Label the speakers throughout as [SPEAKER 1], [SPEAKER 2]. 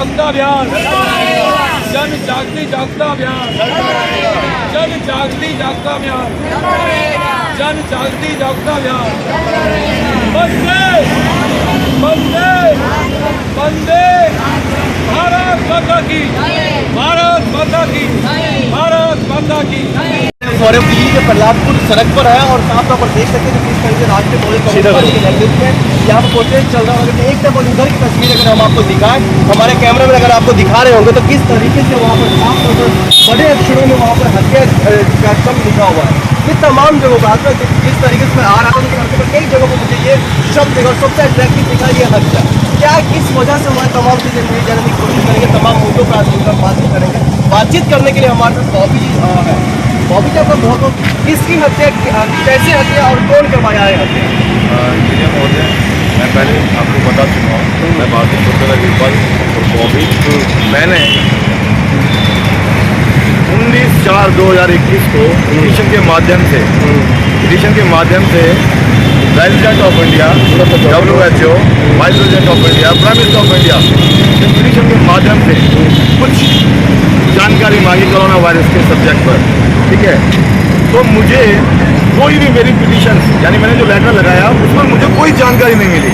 [SPEAKER 1] जागता अभियान, जन जागती जागता अभियान, जन जागती जागता अभियान, जन जागती जागता अभियान। वंदे वंदे वंदे भारत माता की, भारत माता की, भारत माता की।
[SPEAKER 2] गौरव दिल्ली के प्रहलादपुर सड़क पर है और साफ तौर पर देख सकते हैं किस तरह से राष्ट्रीय कांग्रेस के नेतृत्व में यहाँ पर प्रोटेस्ट चल रहा है। एक तरफ उधर की तस्वीर अगर हम आपको दिखाएं, हमारे कैमरे में अगर आपको दिखा रहे होंगे तो किस तरीके से वहाँ पर साफ तौर पर बड़े अक्षरों में वहाँ पर हत्या का शब्द लिखा हुआ है। ये तमाम जगहों पर जिस तरीके से मैं आ रहा था उनके रास्ते पर कई जगहों पर मुझे ये शब्द और सबसे अट्रैक्टिव दिखा ये हत्या। क्या किस वजह से हमारे तमाम चीजें मिली जाने की कोशिश करेंगे, तमाम मुद्दों पर आज बातचीत करेंगे। बातचीत करने के लिए हमारे पास बॉबी जी है। बॉबी जी आपका बहुत बहुत किसकी हत्या, कैसे हत्या और कौन करवाया है हत्या?
[SPEAKER 3] महोदय, मैं पहले आपको बता चुका हूँ, मैं भारतीय जनता वीरपाल और बॉबी। मैंने 19/4/2021 को पिटीशन के माध्यम से president of India, WHO, vice president of India, prime minister of India इस पिटीशन के माध्यम से कुछ जानकारी मांगी कोरोना वायरस के सब्जेक्ट पर, ठीक है। तो मुझे कोई भी मेरी पिटीशन यानी मैंने जो लेटर लगाया उसमें मुझे कोई जानकारी नहीं मिली,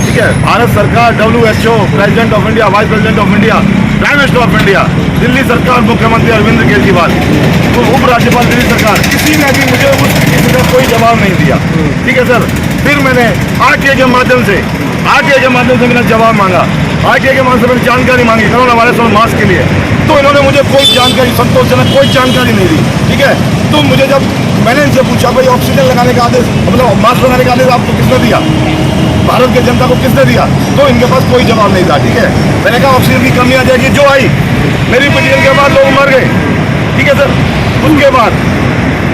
[SPEAKER 3] ठीक है। भारत सरकार, WHO, president of India, vice president of India, prime minister of India, Delhi सरकार, मुख्यमंत्री अरविंद केजरीवाल, तो उपराज्यपाल दिल्ली सरकार, किसी ने भी मुझे उस किसी का कोई जवाब नहीं दिया, ठीक है सर। फिर मैंने RTA के माध्यम से मैंने जवाब मांगा, RTA के माध्यम से मैंने जानकारी मांगी कोरोना वायरस और मास्क के लिए, तो इन्होंने मुझे कोई जानकारी, संतोषजनक कोई जानकारी नहीं दी, ठीक है। तो मुझे जब मैंने इनसे पूछा भाई ऑक्सीजन लगाने का आदेश, मतलब मास्क लगाने का आदेश आपको किसने दिया, भारत की जनता को किसने दिया, तो इनके पास कोई जवाब नहीं था, ठीक है। मैंने कहा ऑक्सीजन की कमी आ जाएगी, जो आई मेरी पिटीशन के बाद लोग मर गए, ठीक है सर।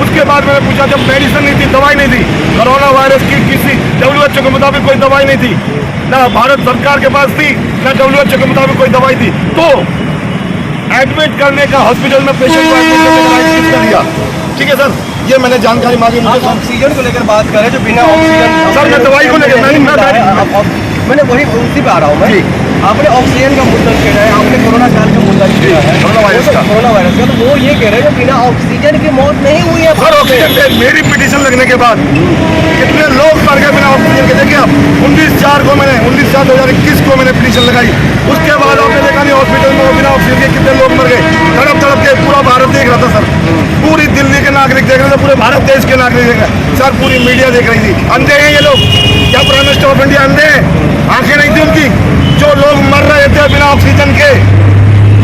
[SPEAKER 3] उसके बाद मैंने पूछा, जब मेडिसिन नहीं थी, दवाई नहीं थी, कोरोना वायरस की किसी WHO के मुताबिक कोई दवाई नहीं थी, ना भारत सरकार के पास थी, ना WHO के मुताबिक कोई दवाई थी, तो एडमिट करने का हॉस्पिटल में पेशेंट को एडमिट करने का राइट किसने दिया, ठीक है सर। ये मैंने जानकारी मांगी। मुझे
[SPEAKER 2] ऑक्सीजन को लेकर बात करें जो बिना ऑक्सीजन,
[SPEAKER 3] सर मैं दवाई को लेकर
[SPEAKER 2] मैंने वही उसी पे आ रहा हूँ मैं। आपने ऑक्सीजन का मुद्दा छेड़ा है, आपने कोरोना काल का मुद्दा छेड़ा है, कोरोना वायरस का, तो वो ये कह रहे हैं बिना ऑक्सीजन की मौत नहीं हुई है
[SPEAKER 3] सर। ऑक्सीजन मेरी पिटीशन लगने के बाद कितने लोग मर गए बिना ऑक्सीजन के। देखिए आप 19/4/2021 को मैंने पिटीशन लगाई, उसके बाद आपने देखा नहीं हॉस्पिटल में बिना ऑक्सीजन के कितने लोग मर गए, तड़प के पूरा भारत देख रहा था सर, पूरी दिल्ली के नागरिक देख रहे थे, पूरे भारत देश के नागरिक देख रहे सर, पूरी मीडिया देख रही थी। अंधे हैं ये लोग, क्या प्राइम मिनिस्टर ऑफ इंडिया अंधे हैं? आंखें नहीं थी उनकी? जो लोग मर रहे थे बिना ऑक्सीजन के,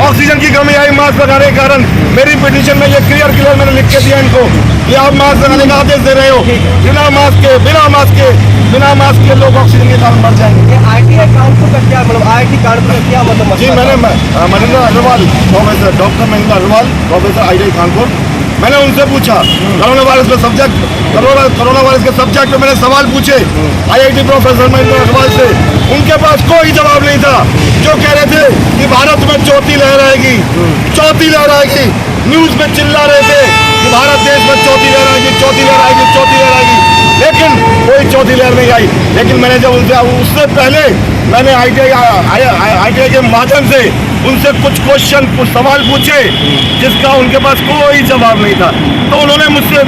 [SPEAKER 3] ऑक्सीजन की कमी आई मास्क लगाने के कारण। मेरी पिटीशन में ये क्लियर मैंने लिख के दिया इनको कि आप मास्क लगाने का आदेश दे रहे हो, बिना मास्क के लोग ऑक्सीजन के कारण मर जाएंगे।
[SPEAKER 2] ITI कानपुर का क्या मतलब, IIT कानपुर का क्या मतलब?
[SPEAKER 3] जी मैंने Maninder Agarwal, professor doctor Maninder Agarwal, professor IIT Kanpur, मैंने उनसे पूछा कोरोना वायरस के सब्जेक्ट पे मैंने सवाल पूछे IIT प्रोफेसर मनिंदर अग्रवाल से, उनके पास कोई जवाब नहीं था। जो कह रहे थे कि भारत में चौथी लहर आएगी, न्यूज में चिल्ला रहे थे कि भारत देश में चौथी लहर आएगी, लेकिन कोई चौथी लहर नहीं आई। लेकिन मैंने जब उससे पहले मैंने ITI के माध्यम से उनसे कुछ सवाल पूछे जिसका उनके पास कोई जवाब नहीं था, तो उन्होंने मुझसे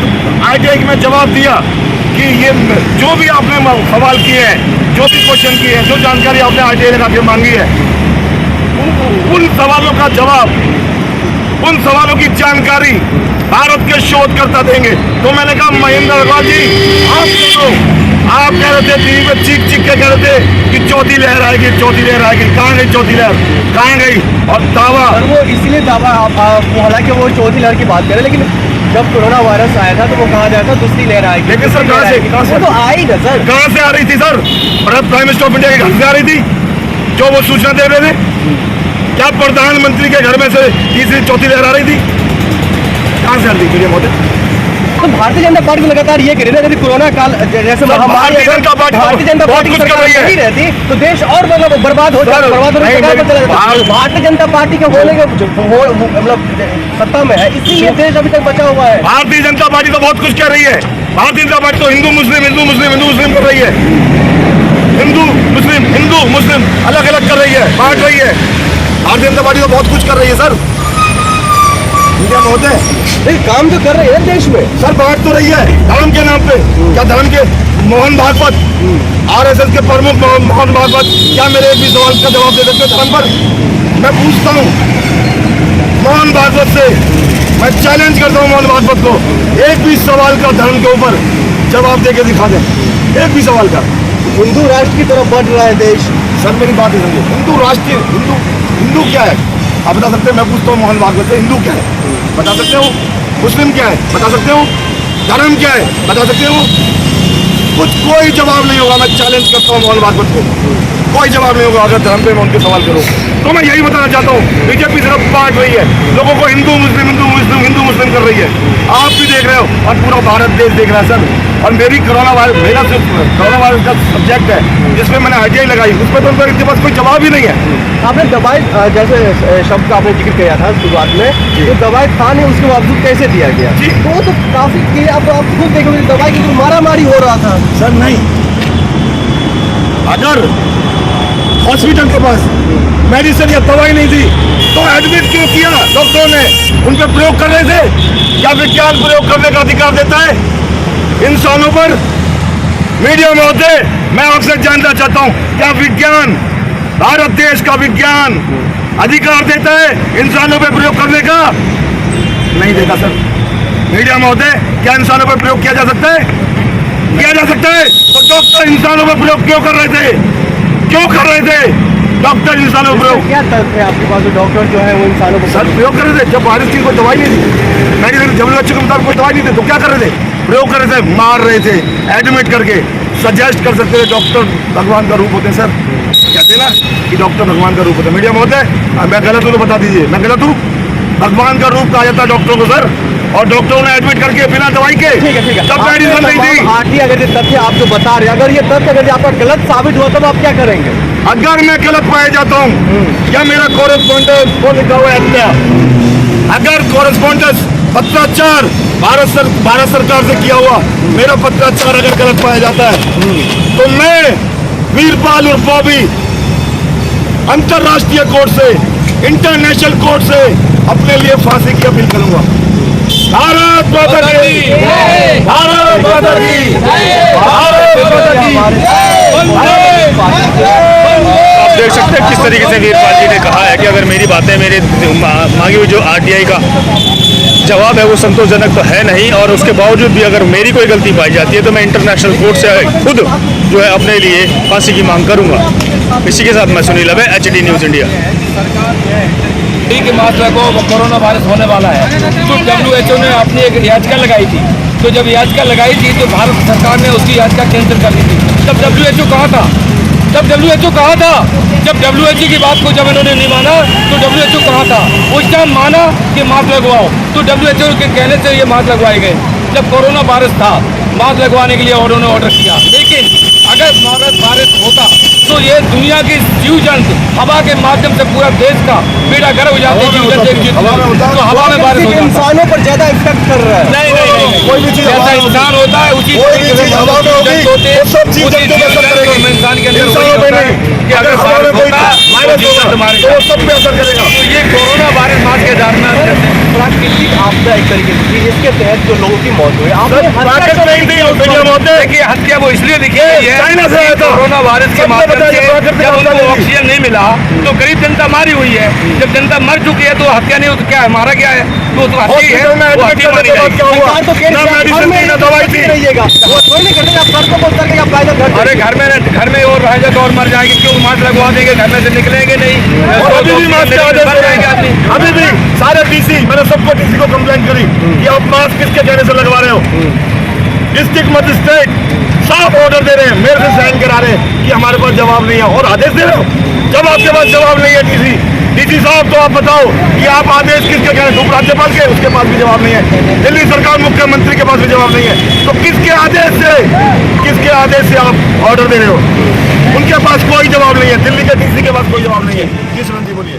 [SPEAKER 3] ITI में जवाब दिया कि ये जो भी आपने सवाल किए हैं, जो भी क्वेश्चन किए हैं, जो जानकारी आपने ITI लगा के मांगी है, उन सवालों का जवाब, उन सवालों की जानकारी भारत के शोधकर्ता देंगे। तो मैंने कहा महेंद्र अग्रवाल जी, आप कह रहे थे टीवी पे चीख के कह रहे थे कि चौथी लहर आएगी, कहाँ गई चौथी लहर, कहाँ गई? और दावा
[SPEAKER 2] वो इसलिए दावा, हालांकि वो चौथी लहर की बात करें, लेकिन जब कोरोना वायरस आया था तो वो कहा जाता दूसरी लहर आएगी।
[SPEAKER 3] लेकिन सर कहाँ से
[SPEAKER 2] तो आई ना सर,
[SPEAKER 3] कहाँ से आ रही थी sir? Prime minister of India के घर से आ रही थी जो वो सूचना दे रहे थे? क्या प्रधानमंत्री के घर में से तीसरी चौथी लहर आ रही थी? कहाँ से आ रही थी मोदी?
[SPEAKER 2] तो भारतीय जनता पार्टी को लगातार ये कह रहे थे, यदि कोरोना काल जैसे महामारी भारतीय जनता पार्टी की सरकार नहीं रहती तो देश और बर्बाद हो जाता, भारतीय जनता पार्टी के होने के मतलब सत्ता में है, इसीलिए देश अभी तक बचा हुआ है।
[SPEAKER 3] भारतीय जनता पार्टी तो बहुत कुछ कर रही है। भारतीय जनता पार्टी तो हिंदू मुस्लिम कर रही है, हिंदू मुस्लिम अलग अलग कर रही है, बांट रही है। भारतीय जनता पार्टी तो बहुत कुछ कर रही है सर, मीडिया महोदय।
[SPEAKER 2] नहीं, काम तो कर रहे हैं देश में।
[SPEAKER 3] सर बांट तो रही है धर्म के नाम पे। क्या धर्म के मोहन भागवत, आरएसएस के प्रमुख मोहन भागवत, क्या मेरे एक भी सवाल का जवाब दे सकते धर्म पर? मैं पूछता हूँ मोहन भागवत से, मैं चैलेंज करता हूँ मोहन भागवत को, एक भी सवाल का धर्म के ऊपर जवाब दे के दिखा दें, एक भी सवाल का।
[SPEAKER 2] हिंदू राष्ट्र की तरफ बढ़ रहा है देश।
[SPEAKER 3] सर मेरी बात है, हिंदू राष्ट्रीय हिंदू क्या है आप बता सकते हैं? मैं पूछता हूँ मोहन भागवत से, हिंदू क्या है बता सकते हो? मुस्लिम क्या है बता सकते हो? धर्म क्या है बता सकते हो? कोई जवाब नहीं होगा। मैं चैलेंज करता हूँ मोहन भागवत को, कोई जवाब नहीं होगा। अगर धर्म पे मैं उनके सवाल करूँ तो मैं यही बताना चाहता हूँ, बीजेपी सिर्फ बांट रही है लोगों को, हिंदू मुस्लिम कर रही है। आप भी देख रहे हो और पूरा भारत देश देख रहा है सर। और मेरी कोरोना वायरस का सब्जेक्ट है जिसमें मैंने आरटीआई लगाई, उसमें तो उनके पास कोई जवाब ही नहीं है।
[SPEAKER 2] आपने दवाई जैसे शब्द का आपने जिक्र किया था शुरुआत में, तो दवाई खाने उसके बावजूद कैसे दिया गया?
[SPEAKER 3] जी।
[SPEAKER 2] तो वो तो काफी आप खुद देखोगे दवाई की तो मारामारी हो रहा था।
[SPEAKER 3] सर नहीं, अगर हॉस्पिटल के पास मेडिसिन या दवाई नहीं थी तो एडमिट क्यों किया डॉक्टरों ने? उन पर प्रयोग कर रहे थे। क्या विज्ञान प्रयोग करने का अधिकार देता है इंसानों पर? मीडिया महोदय, मैं आपसे जानना चाहता हूं, क्या विज्ञान, भारत देश का विज्ञान अधिकार देता है इंसानों पर प्रयोग करने का? नहीं देता सर। मीडिया महोदय, क्या इंसानों पर प्रयोग किया जा सकता है? किया जा सकता है। तो डॉक्टर इंसानों पर प्रयोग क्यों कर रहे थे? क्यों कर रहे थे डॉक्टर इंसानों पर प्रयोग?
[SPEAKER 2] क्या तथ्य है आपके पास? डॉक्टर जो है वो इंसानों को
[SPEAKER 3] सर प्रयोग कर रहे थे जब वायरस की कोई दवाई नहीं थी, मेडिकल WHO के मुताबिक कोई दवाई नहीं थी, तो क्या कर रहे थे? प्रयोग कर रहे थे, मार रहे थे, एडमिट करके। सजेस्ट कर सकते थे डॉक्टर भगवान का रूप होते हैं सर, कहते ना कि डॉक्टर भगवान का रूप होता है। मीडिया महोदय, मैं गलत हूँ तो बता दीजिए, मैं गलत हूँ? भगवान का रूप कहा जाता है डॉक्टरों को सर, और डॉक्टरों ने एडमिट करके बिना दवाई के।
[SPEAKER 2] ठीक है।
[SPEAKER 3] तब मेडिसिन नहीं थी।
[SPEAKER 2] आरटी अगर ये तथ्य आप जो बता रहे हैं, अगर ये तथ्य अगर आपका गलत साबित हुआ तब आप क्या करेंगे?
[SPEAKER 3] अगर मैं गलत पाया जाता हूँ, या मेरा कॉरेस्पॉन्डेंस को लिखा हुआ है, अगर कॉरेस्पॉन्डेंस पत्राचार भारत सरकार से किया हुआ मेरा पत्राचार अगर गलत पाया जाता है तो मैं वीरपाल और बॉबी अंतरराष्ट्रीय कोर्ट से, इंटरनेशनल कोर्ट से अपने लिए फांसी की अपील करूंगा। भारत माता की, भारत माता की, भारत माता की।
[SPEAKER 4] आप देख सकते हैं किस तरीके से वीरपाल जी ने कहा है कि अगर मेरी बातें, मेरे मांगी हुई जो आरटीआई का जवाब है वो संतोषजनक तो है नहीं, और उसके बावजूद भी अगर मेरी कोई गलती पाई जाती है तो मैं इंटरनेशनल कोर्ट से खुद जो है अपने लिए फांसी की मांग करूंगा। इसी के साथ मैं सुनील अबे, HD न्यूज़ इंडिया।
[SPEAKER 1] के मात्रा को कोरोना वायरस होने वाला है, तो WHO ने अपनी एक याचिका लगाई थी। तो जब याचिका लगाई थी तो भारत सरकार ने उसकी याचिका कैंसिल कर दी थी। तब WHO कहा था, जब WHO की बात को जब इन्होंने नहीं माना तो WHO कहा था, उस टाइम माना कि मास्क लगवाओ, तो WHO के कहने से ये मास्क लगवाए गए। जब कोरोना वायरस था, मास्क लगवाने के लिए उन्होंने ऑर्डर किया, लेकिन अगर वायरस होता तो ये दुनिया की जीव जंतु हवा के माध्यम से पूरा देश का बेड़ा गर्क हो जाते हैं। तो हवा में वायरस होता,
[SPEAKER 2] इंसानों पर ज्यादा इफेक्ट कर रहा है।
[SPEAKER 1] नहीं,
[SPEAKER 3] कोई भी चीज
[SPEAKER 1] जैसा इंसान होता है उसी तरीके से
[SPEAKER 3] हवा में होगी, सब चीज जंतु में असर करेगी।
[SPEAKER 1] इंसान के अंदर
[SPEAKER 3] इंसानों में नहीं,
[SPEAKER 1] कि अगर
[SPEAKER 3] हवा में कोई वायरस होगा
[SPEAKER 1] मारेगा
[SPEAKER 3] तो वो सब पे असर करेगा।
[SPEAKER 1] तो ये कोरोना वायरस मास्क के आधार में
[SPEAKER 2] प्राकृतिक आपदा एक तरीके से थी, इसके तहत जो लोगों की मौत हुई।
[SPEAKER 1] देखिए हत्या वो इसलिए दिखी है
[SPEAKER 3] चाइना से आया था।
[SPEAKER 1] कोरोना वायरस के माध्यम से जब उनको ऑक्सीजन नहीं मिला तो गरीब जनता मारी हुई है। जब जनता मर चुकी है तो हत्या नहीं हो तो क्या है, मारा गया है, तो हत्या ही है, वो हत्या मानी जाएगी।
[SPEAKER 2] सरकार तो कह रही है घर में
[SPEAKER 3] दवाई थी।
[SPEAKER 2] रहिएगा, वो थोड़ी नहीं करते, आप घर को बोल करके आप प्राइवेट घर
[SPEAKER 1] अरे घर में और रह जाए तो और मर जाएगी, क्यों? मास्क लगवा देंगे, घर में से निकलेंगे नहीं,
[SPEAKER 3] अभी भी मास्क का आदेश
[SPEAKER 1] मर जाएंगे आदमी।
[SPEAKER 3] अभी भी सारे डीसी, मैंने सबको डीसी को कंप्लेंट करी कि आप मास्क किसके कहने से लगवा रहे हो। डिस्ट्रिक्ट मजिस्ट्रेट साफ ऑर्डर दे रहे हैं, मेरे से साइन करा रहे हैं कि हमारे पास जवाब नहीं है, और आदेश दे रहे हो। जब आपके पास जवाब नहीं है डीसी साहब, तो आप बताओ कि आप आदेश किसके कह रहे हैं? उपराज्यपाल के, उसके पास भी जवाब नहीं है। दिल्ली सरकार मुख्यमंत्री के पास भी जवाब नहीं है। तो किसके आदेश से आप ऑर्डर दे रहे हो? उनके पास कोई जवाब नहीं है, दिल्ली के डीसी के पास कोई जवाब नहीं है। जी सुरेंद्र जी बोलिए।